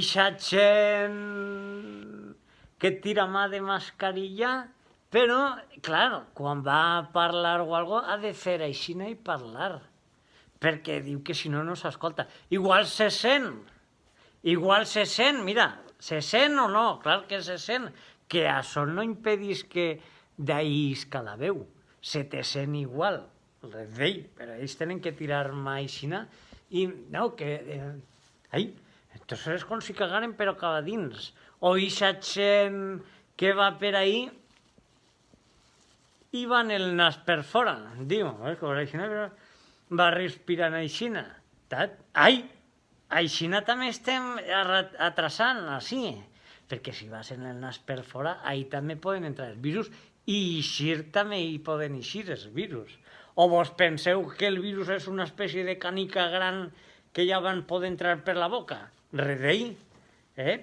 Ixa gent que tira mà de mascarilla, però, clar, quan va a parlar o algo ha de fer aixina i parlar, perquè diu que si no, no s'escolta. Igual se sent, mira, se sent o no, clar que se sent, que això no impedís que d'ahir la veu, se te sent igual, res d'ell, però ells tenen que tirar mà aixina, i no, que... ai, entonces és com si cagaren però cap a dins. O ixa gent que va per ahí i van el nas per fora, diu, com aixina va respirant aixina. Ai, aixina també estem atrasant, així, perquè si vas en el nas per fora, ahí també poden entrar els virus i eixir també hi poden eixir els virus. O vos penseu que el virus és una espècie de canica gran que ja van poder entrar per la boca? Res d'ell,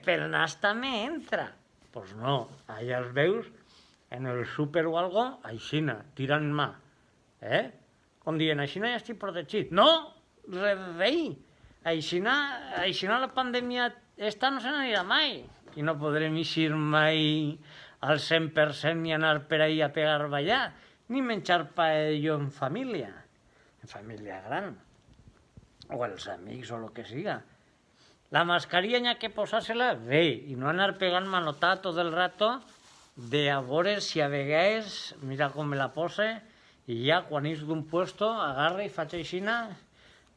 pel nas també entra. Pues no, allà els veus en el súper o algo, aixina, tirant mà. Com dient, aixina ja estic protegit. No, res d'ell. Aixina la pandèmia esta no se n'anirà mai. I no podrem eixir mai al 100% ni anar per ahí a pegar ballar, ni menjar paello en família gran, o els amics o el que siga. La mascarilla n'hi ha que posar-se-la bé i no anar pegant manotà tot el rato de a veure si a vegades, mira com me la pose, i ja quan ix d'un puesto agarra i faig aixina,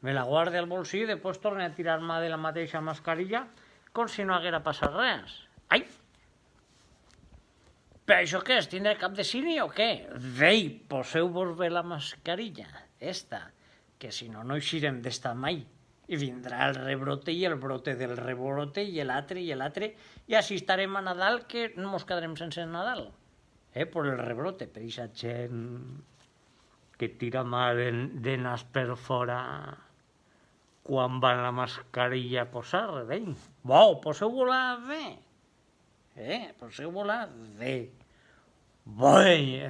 me la guarde al bolsillo i després torne a tirar mà de la mateixa mascarilla com si no haguera passat res. Ai! Per això què és? Tindré cap de cine o què? Vei, poseu-vos bé la mascarilla, esta, que si no, no eixirem d'esta mai. I vindrà el rebrote i el brote del rebrote i l'altre, i així estarem a Nadal que no mos quedarem sense Nadal. Per el rebrote, per aquesta gent que tira mà de nas per fora quan va la mascarilla a posar, vei? Poseu-vos-la bé. Poseu-vos-la bé. Boi!